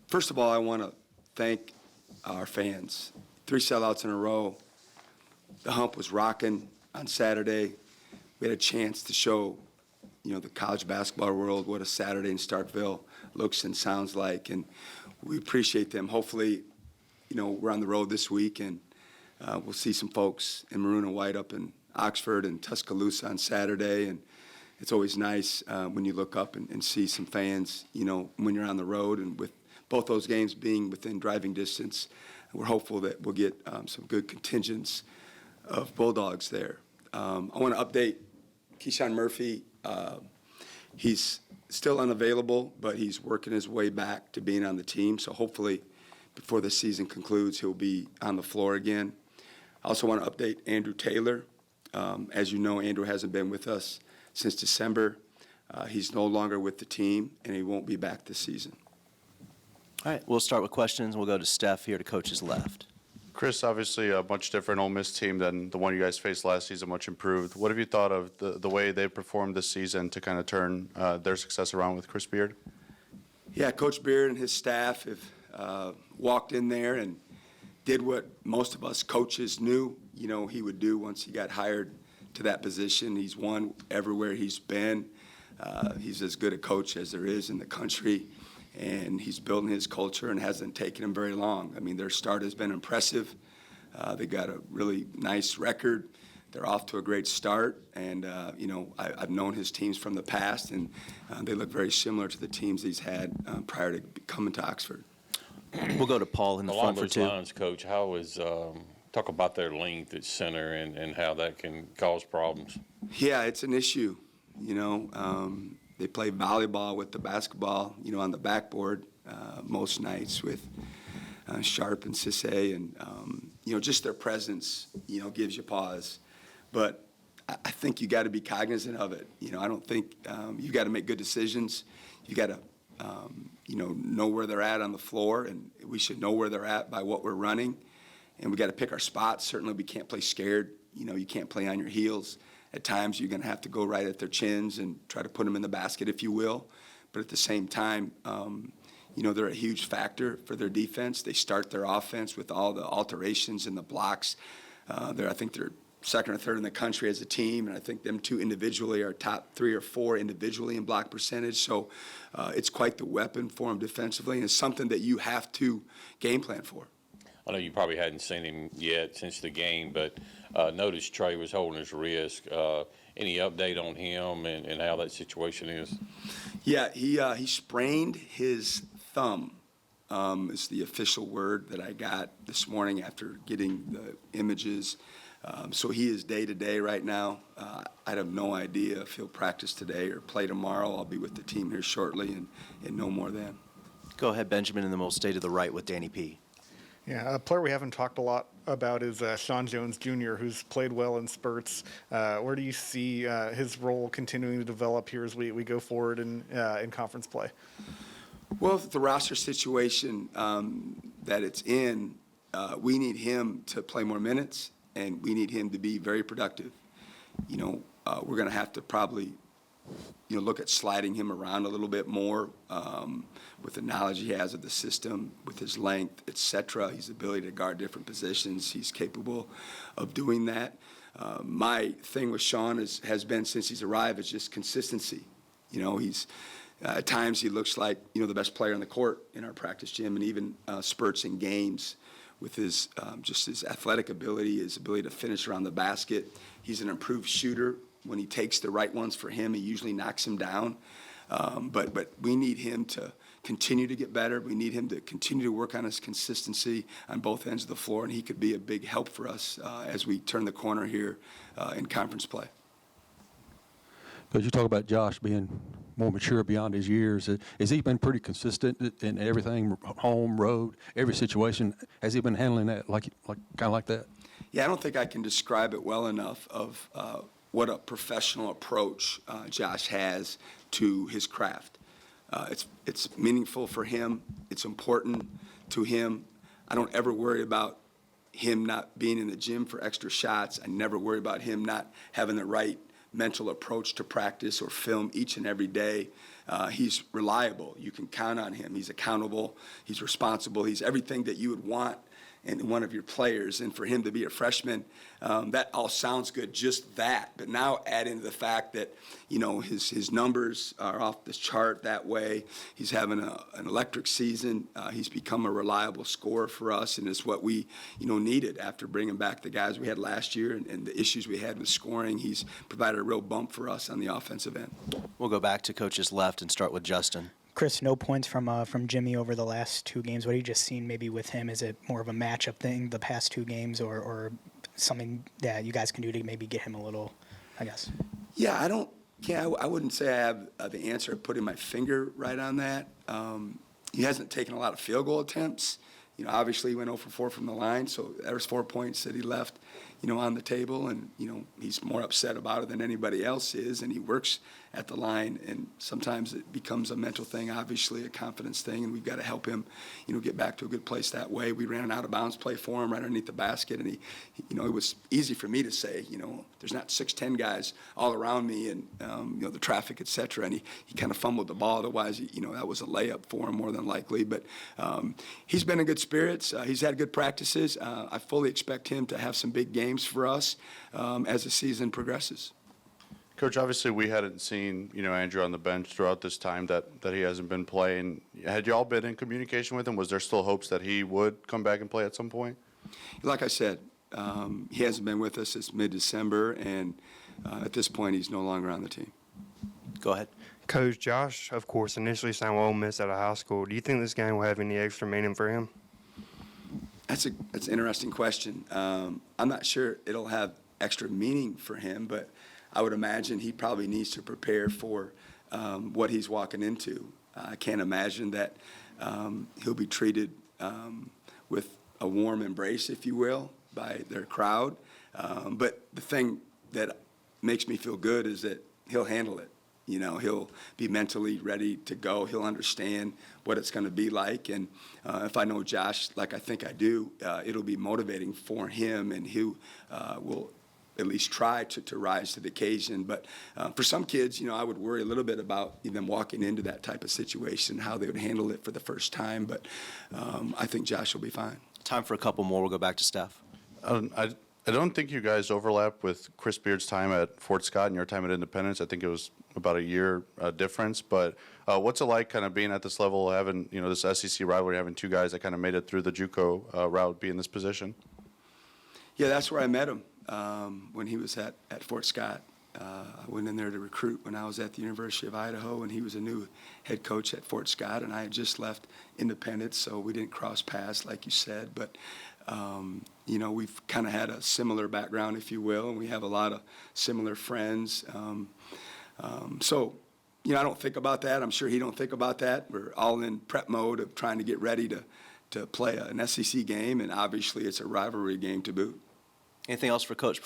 First of all, I want to thank our fans. 3 sellouts in a row. The hump was rocking on Saturday. We had a chance to show, the college basketball world what a Saturday in Starkville looks and sounds like, and we appreciate them. Hopefully, we're on the road this week, and we'll see some folks in maroon and white up in Oxford and Tuscaloosa on Saturday, and it's always nice when you look up and see some fans, when you're on the road, and with both those games being within driving distance, we're hopeful that we'll get some good contingents of Bulldogs there. I want to update Keyshawn Murphy. He's still unavailable, but he's working his way back to being on the team, so hopefully before the season concludes, he'll be on the floor again. I also want to update Andrew Taylor. As you know, Andrew hasn't been with us since December. He's no longer with the team, and he won't be back this season. All right, we'll start with questions. We'll go to Steph here to coach's left. Chris, obviously a much different Ole Miss team than the one you guys faced last season, much improved. What have you thought of the way they performed this season to kind of turn their success around with Chris Beard? Yeah, Coach Beard and his staff have walked in there and did what most of us coaches knew, he would do once he got hired to that position. He's won everywhere he's been. He's as good a coach as there is in the country, and he's building his culture and hasn't taken him very long. I mean, their start has been impressive. They got a really nice record. They're off to a great start, and I've known his teams from the past, and they look very similar to the teams he's had prior to coming to Oxford. We'll go to Paul in the front for two. Along those lines, Coach, how is talk about their length at center and how that can cause problems? Yeah, it's an issue. They play volleyball with the basketball, on the backboard most nights with Sharp and Sisse, and just their presence, gives you pause. But I think you got to be cognizant of it. I don't think you got to make good decisions. You got to know where they're at on the floor, and we should know where they're at by what we're running. And we got to pick our spots. Certainly, we can't play scared. You can't play on your heels. At times, you're going to have to go right at their chins and try to put them in the basket, if you will. But at the same time, they're a huge factor for their defense. They start their offense with all the alterations and the blocks. I think they're second or third in the country as a team, and I think them two individually are top 3 or 4 individually in block percentage. So it's quite the weapon for them defensively, and it's something that you have to game plan for. I know you probably hadn't seen him yet since the game, but noticed Trey was holding his wrist. Any update on him and how that situation is? Yeah, he sprained his thumb. Is the official word that I got this morning after getting the images. So he is day-to-day right now. I have no idea if he'll practice today or play tomorrow. I'll be with the team here shortly and no more then. Go ahead, Benjamin, and then we'll stay to the right with Danny P. Yeah, a player we haven't talked a lot about is Shawn Jones Jr., who's played well in spurts. Where do you see his role continuing to develop here as we go forward in conference play? Well, the roster situation that it's in, we need him to play more minutes, and we need him to be very productive. We're going to have to probably look at sliding him around a little bit more with the knowledge he has of the system, with his length, et cetera, his ability to guard different positions. He's capable of doing that. My thing with Shawn has been since he's arrived is just consistency. He's at times he looks like the best player on the court in our practice gym, and even spurts in games with his just his athletic ability, his ability to finish around the basket. He's an improved shooter. When he takes the right ones for him, he usually knocks him down. But we need him to continue to get better. We need him to continue to work on his consistency on both ends of the floor, and he could be a big help for us as we turn the corner here in conference play. Because you talk about Josh being more mature beyond his years, has he been pretty consistent in everything, home, road, every situation? Has he been handling that kind of like that? Yeah, I don't think I can describe it well enough of what a professional approach Josh has to his craft. It's meaningful for him. It's important to him. I don't ever worry about him not being in the gym for extra shots. I never worry about him not having the right mental approach to practice or film each and every day. He's reliable. You can count on him. He's accountable. He's responsible. He's everything that you would want in one of your players. And for him to be a freshman, that all sounds good, just that. But now add into the fact that, you know, his numbers are off this chart that way. He's having an electric season. He's become a reliable scorer for us, and it's what we, you know, needed after bringing back the guys we had last year and the issues we had with scoring. He's provided a real bump for us on the offensive end. We'll go back to coach's left and start with Justin. Chris, no points from Jimmy over the last 2 games. What have you just seen maybe with him? Is it more of a matchup thing the past 2 games or something that you guys can do to maybe get him a little, I guess? Yeah, I wouldn't say I have the answer of putting my finger right on that. He hasn't taken a lot of field goal attempts. You know, obviously he went 0 for 4 from the line, so there's 4 points that he left, you know, on the table, and, you know, he's more upset about it than anybody else is, and he works at the line, and sometimes it becomes a mental thing, obviously a confidence thing, and we've got to help him, you know, get back to a good place that way. We ran an out-of-bounds play for him right underneath the basket, and he you know, it was easy for me to say, you know, there's not 6'10" guys all around me, and, you know, the traffic, et cetera, and he kind of fumbled the ball. Otherwise, you know, that was a layup for him more than likely, but he's been in good spirits. He's had good practices. I fully expect him to have some big games for us as the season progresses. Coach, obviously we hadn't seen, you know, Andrew on the bench throughout this time that he hasn't been playing. Had y'all been in communication with him? Was there still hopes that he would come back and play at some point? Like I said, he hasn't been with us since mid-December, and at this point he's no longer on the team. Go ahead. Coach, Josh, of course, initially signed with Ole Miss out of high school. Do you think this game will have any extra meaning for him? That's an interesting question. I'm not sure it'll have extra meaning for him, but I would imagine he probably needs to prepare for what he's walking into. I can't imagine that he'll be treated with a warm embrace, if you will, by their crowd. But the thing that makes me feel good is that he'll handle it. You know, he'll be mentally ready to go. He'll understand what it's going to be like. And if I know Josh, like I think I do, it'll be motivating for him, and he will at least try to rise to the occasion. But for some kids, you know, I would worry a little bit about them walking into that type of situation, how they would handle it for the first time. But I think Josh will be fine. Time for a couple more. We'll go back to Steph. I don't think you guys overlap with Chris Beard's time at Fort Scott and your time at Independence. I think it was about a year difference. But what's it like kind of being at this level, having, you know, this SEC rivalry, having 2 guys that kind of made it through the JUCO route, be in this position? Yeah, that's where I met him when he was at Fort Scott. I went in there to recruit when I was at the University of Idaho, and he was a new head coach at Fort Scott, and I had just left Independence, so we didn't cross paths like you said. But you know, we've kind of had a similar background, if you will, and we have a lot of similar friends. So, you know, I don't think about that. I'm sure he don't think about that. We're all in prep mode of trying to get ready to play an SEC game, and obviously it's a rivalry game to boot. Anything else for Coach